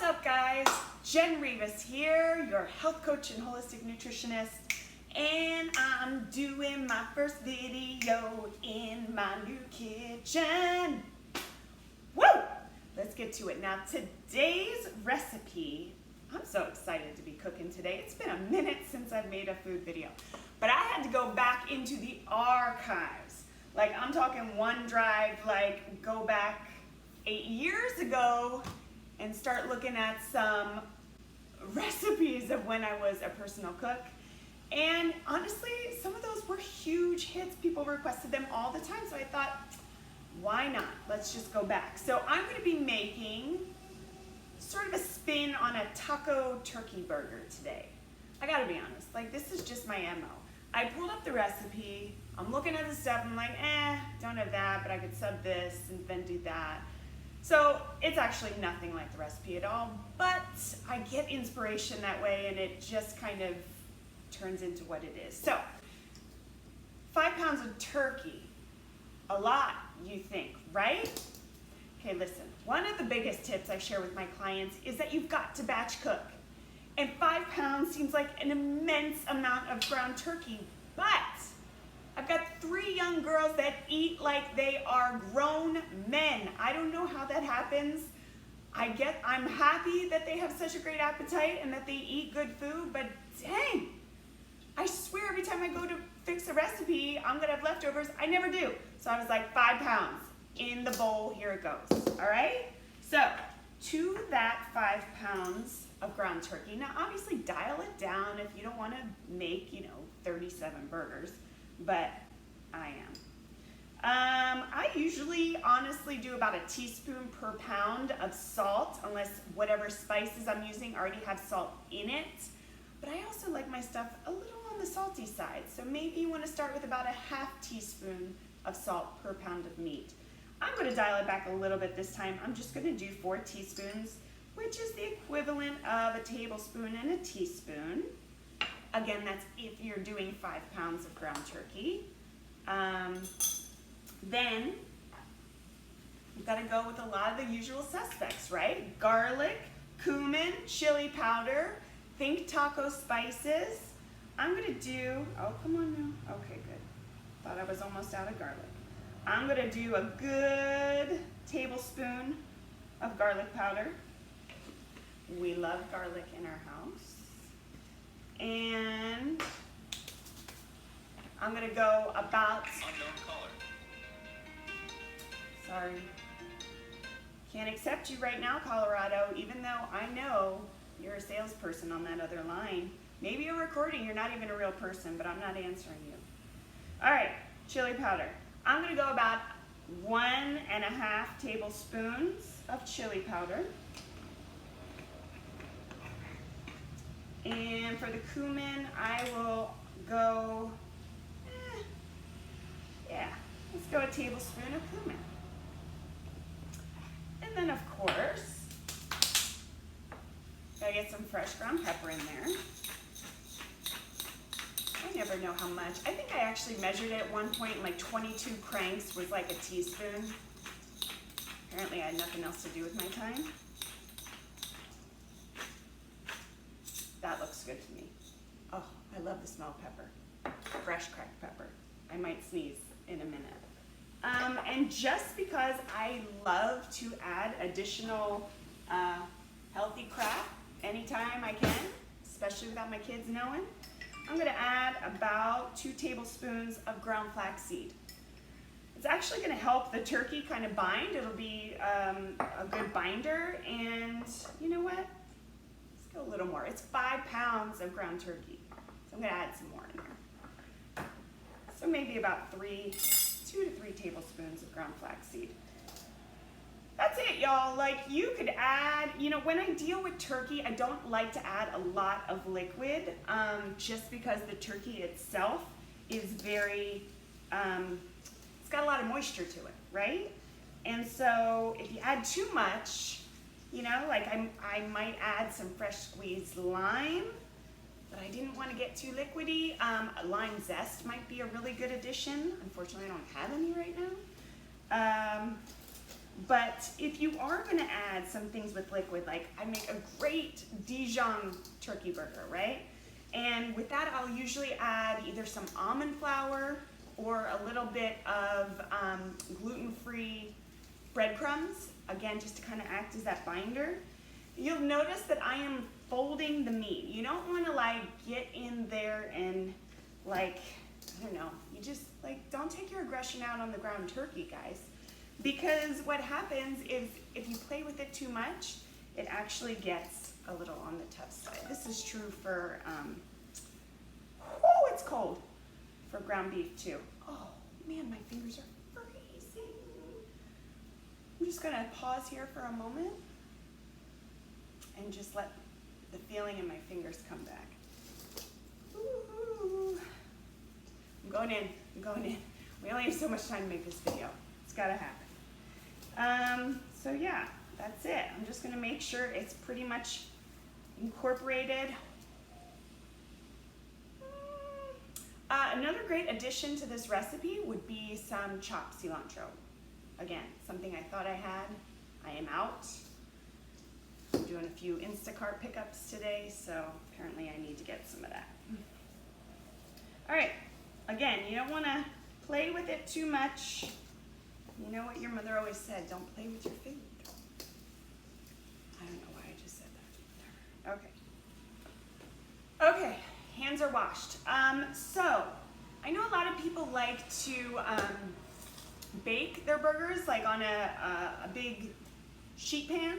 up, guys? Jen Rivas here, your health coach and holistic nutritionist, and I'm doing my first video in my new kitchen. Woo! Let's get to it. Now, today's recipe, I'm so excited to be cooking today. It's been a minute since I've made a food video, but I had to go back into the archives. Like, I'm talking OneDrive, like go back 8 years ago and start looking at some recipes of when I was a personal cook. And honestly, some of those were huge hits. People requested them all the time. So I thought, why not? Let's just go back. So I'm going to be making sort of a spin on a taco turkey burger today. I got to be honest, like this is just my MO. I pulled up the recipe. I'm looking at the stuff. I'm like, don't have that, but I could sub this and then do that. So it's actually nothing like the recipe at all, but I get inspiration that way and it just kind of turns into what it is. So 5 pounds of turkey, a lot, you think, right? Okay, listen, one of the biggest tips I share with my clients is that you've got to batch cook. And 5 pounds seems like an immense amount of ground turkey, but I've got 3 young girls that eat like they are grown men. I don't know how that happens. I'm happy that they have such a great appetite and that they eat good food, but dang, I swear every time I go to fix a recipe, I'm gonna have leftovers. I never do. So I was like, 5 pounds in the bowl, here it goes, all right? So to that 5 pounds of ground turkey, now obviously dial it down if you don't wanna make, 37 burgers. But I am. I usually honestly do about a teaspoon per pound of salt, unless whatever spices I'm using already have salt in it. But I also like my stuff a little on the salty side. So maybe you want to start with about a ½ teaspoon of salt per pound of meat. I'm going to dial it back a little bit this time. I'm just going to do 4 teaspoons, which is the equivalent of a tablespoon and a teaspoon. Again, that's if you're doing 5 pounds of ground turkey. Then you've got to go with a lot of the usual suspects, right? Garlic, cumin, chili powder, think taco spices. I'm going to do, oh, come on now. Okay, good. Thought I was almost out of garlic. I'm going to do a good tablespoon of garlic powder. We love garlic in our house. And I'm gonna go about, unknown caller. Sorry, can't accept you right now, Colorado, even though I know you're a salesperson on that other line. Maybe you're recording, you're not even a real person, but I'm not answering you. All right, chili powder. I'm gonna go about 1½ tablespoons of chili powder. And for the cumin, I will go, let's go a tablespoon of cumin. And then of course, gotta get some fresh ground pepper in there. I never know how much. I think I actually measured it at one point and like 22 cranks was like a teaspoon. Apparently I had nothing else to do with my time. That looks good to me. Oh, I love the smell of pepper. Fresh cracked pepper. I might sneeze in a minute. And just because I love to add additional healthy crap anytime I can, especially without my kids knowing, I'm gonna add about 2 tablespoons of ground flaxseed. It's actually gonna help the turkey kind of bind. It'll be a good binder, and you know what? A little more. It's 5 pounds of ground turkey. So I'm going to add some more in there. So maybe about 2 to 3 tablespoons of ground flaxseed. That's it, y'all. Like, you could add, when I deal with turkey, I don't like to add a lot of liquid, just because the turkey itself is very, it's got a lot of moisture to it, right? And so if you add too much, like I might add some fresh squeezed lime, but I didn't want to get too liquidy. Lime zest might be a really good addition. Unfortunately, I don't have any right now. But if you are gonna add some things with liquid, like I make a great Dijon turkey burger, right? And with that, I'll usually add either some almond flour or a little bit of gluten-free breadcrumbs, again, just to kind of act as that binder. You'll notice that I am folding the meat. You don't want to like get in there and like, I don't know, you just like, don't take your aggression out on the ground turkey, guys. Because what happens is if you play with it too much, it actually gets a little on the tough side. This is true for, oh, it's cold, for ground beef too. Oh man, my fingers are freezing. I'm just gonna pause here for a moment and just let the feeling in my fingers come back. Ooh. I'm going in. We only have so much time to make this video. It's gotta happen. So yeah, that's it. I'm just gonna make sure it's pretty much incorporated. Another great addition to this recipe would be some chopped cilantro. Again, something I thought I had. I am out. I'm doing a few Instacart pickups today, so apparently I need to get some of that. All right, again, you don't want to play with it too much. You know what your mother always said, don't play with your food. I don't know why I just said that. Okay. Okay, hands are washed. So, I know a lot of people like to bake their burgers like on a big sheet pan,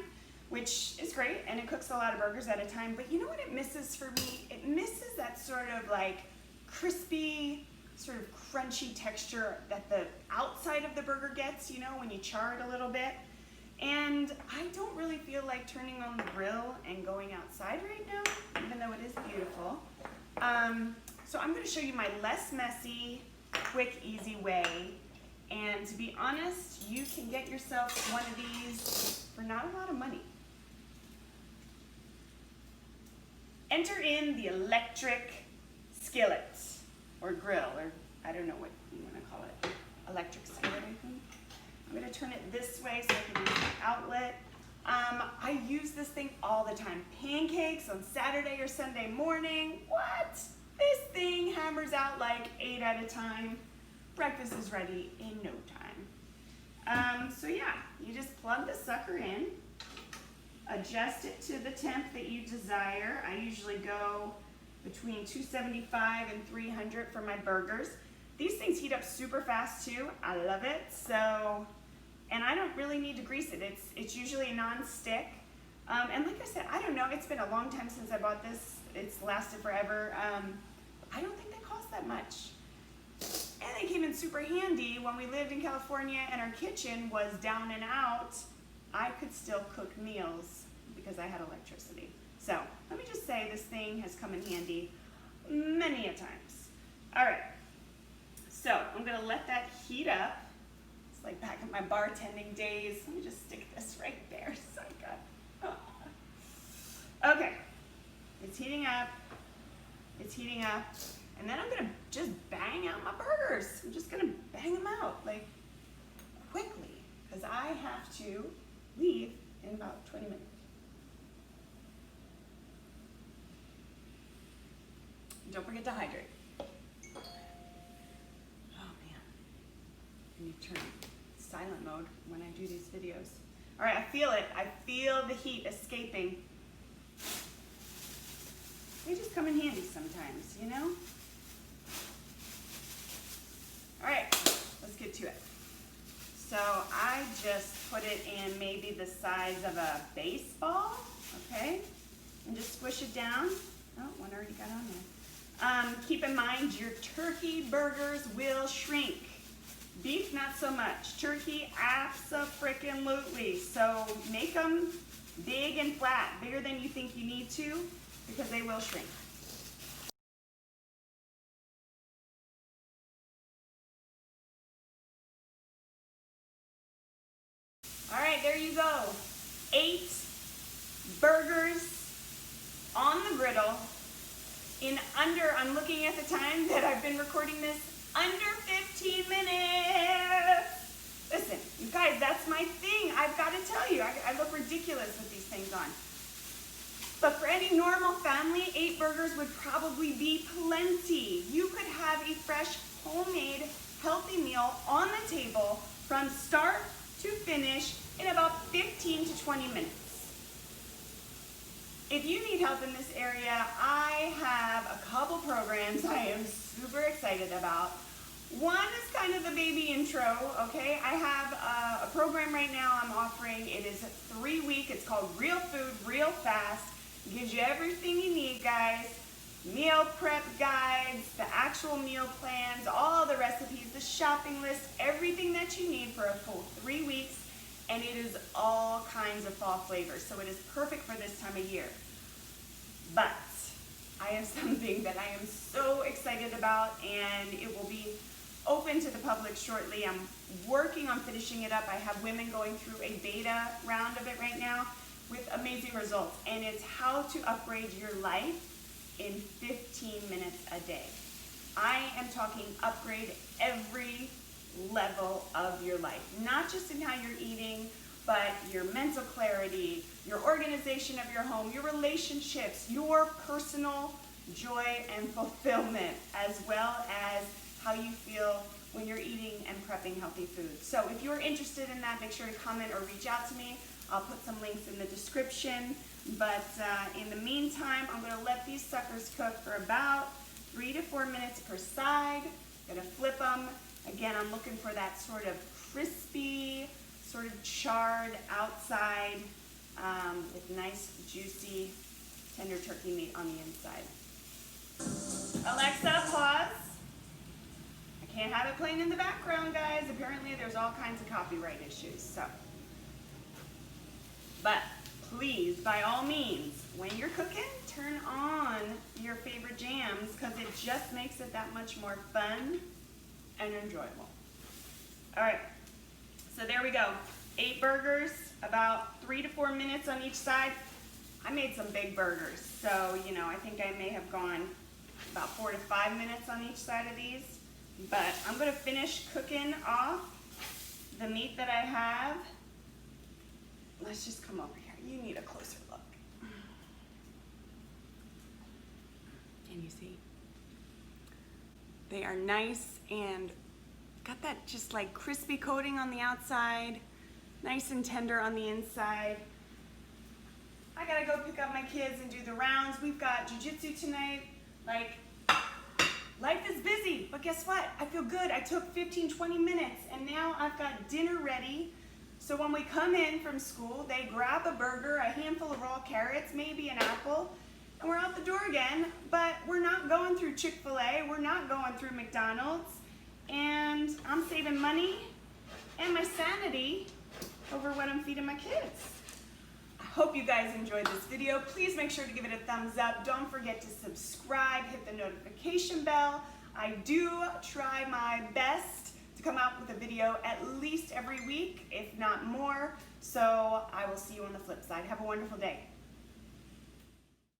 which is great, and it cooks a lot of burgers at a time, but you know what it misses for me? It misses that sort of like crispy, sort of crunchy texture that the outside of the burger gets, you know, when you char it a little bit. And I don't really feel like turning on the grill and going outside right now, even though it is beautiful. So I'm gonna show you my less messy, quick, easy way. And to be honest, you can get yourself one of these for not a lot of money. Enter in the electric skillet or grill, or I don't know what you want to call it. Electric skillet, I think. I'm going to turn it this way so I can use the outlet. I use this thing all the time. Pancakes on Saturday or Sunday morning. What? This thing hammers out like 8 at a time. Breakfast is ready in no time. So yeah, you just plug the sucker in, adjust it to the temp that you desire. I usually go between 275 and 300 for my burgers. These things heat up super fast too. I love it. So, and I don't really need to grease it. It's usually non-stick. And like I said, I don't know, it's been a long time since I bought this. It's lasted forever. I don't think they cost that much. And they came in super handy when we lived in California and our kitchen was down and out. I could still cook meals because I had electricity. So let me just say this thing has come in handy many a times. All right, so I'm gonna let that heat up. It's like back in my bartending days. Let me just stick this right there so I got, Okay, it's heating up, and then I'm gonna just bang out my burgers. I'm just gonna bang them out like quickly because I have to leave in about 20 minutes. Don't forget to hydrate. Oh man, I need to turn silent mode when I do these videos. All right, I feel it. I feel the heat escaping. They just come in handy sometimes, you know? All right, let's get to it. So I just put it in maybe the size of a baseball, okay? And just squish it down. Oh, one already got on there. Keep in mind your turkey burgers will shrink. Beef, not so much. Turkey, abso-frickin-lutely. So make them big and flat, bigger than you think you need to, because they will shrink. All right, there you go. 8 burgers on the griddle in under, I'm looking at the time that I've been recording this, under 15 minutes. Listen, you guys, that's my thing. I've got to tell you, I look ridiculous with these things on. But for any normal family, 8 burgers would probably be plenty. You could have a fresh, homemade, healthy meal on the table from start to finish in about 15 to 20 minutes. If you need help in this area, I have a couple programs I am super excited about. One is kind of the baby intro, okay? I have a program right now I'm offering. It is 3-week. It's called Real Food, Real Fast. It gives you everything you need, guys. Meal prep guides, the actual meal plans, all the recipes, the shopping list, everything that you need for a full 3 weeks. And it is all kinds of fall flavors, so it is perfect for this time of year. But I have something that I am so excited about, and it will be open to the public shortly. I'm working on finishing it up. I have women going through a beta round of it right now with amazing results, and it's how to upgrade your life in 15 minutes a day. I am talking upgrade every level of your life, not just in how you're eating, but your mental clarity, your organization of your home, your relationships, your personal joy and fulfillment, as well as how you feel when you're eating and prepping healthy food. So if you're interested in that, make sure to comment or reach out to me. I'll put some links in the description. But in the meantime, I'm going to let these suckers cook for about 3 to 4 minutes per side. I'm going to flip them. Again, I'm looking for that sort of crispy, sort of charred outside with nice, juicy, tender turkey meat on the inside. Alexa, pause. I can't have it playing in the background, guys. Apparently, there's all kinds of copyright issues. So, but please, by all means, when you're cooking, turn on your favorite jams because it just makes it that much more fun and enjoyable. All right, so there we go. 8 burgers, about 3 to 4 minutes on each side. I made some big burgers, so you know, I think I may have gone about 4 to 5 minutes on each side of these. But I'm gonna finish cooking off the meat that I have. Let's just come over here. You need a closer look. Can you see? They are nice and got that just like crispy coating on the outside, nice and tender on the inside. I gotta go pick up my kids and do the rounds. We've got jiu-jitsu tonight. Like, life is busy, but guess what? I feel good. I took 15, 20 minutes, and now I've got dinner ready. So when we come in from school, they grab a burger, a handful of raw carrots, maybe an apple, and we're out the door again. But we're not going through Chick-fil-A. We're not going through McDonald's. And I'm saving money and my sanity over what I'm feeding my kids. I hope you guys enjoyed this video. Please make sure to give it a thumbs up. Don't forget to subscribe, hit the notification bell. I do try my best to come out with a video at least every week, if not more. So I will see you on the flip side. Have a wonderful day.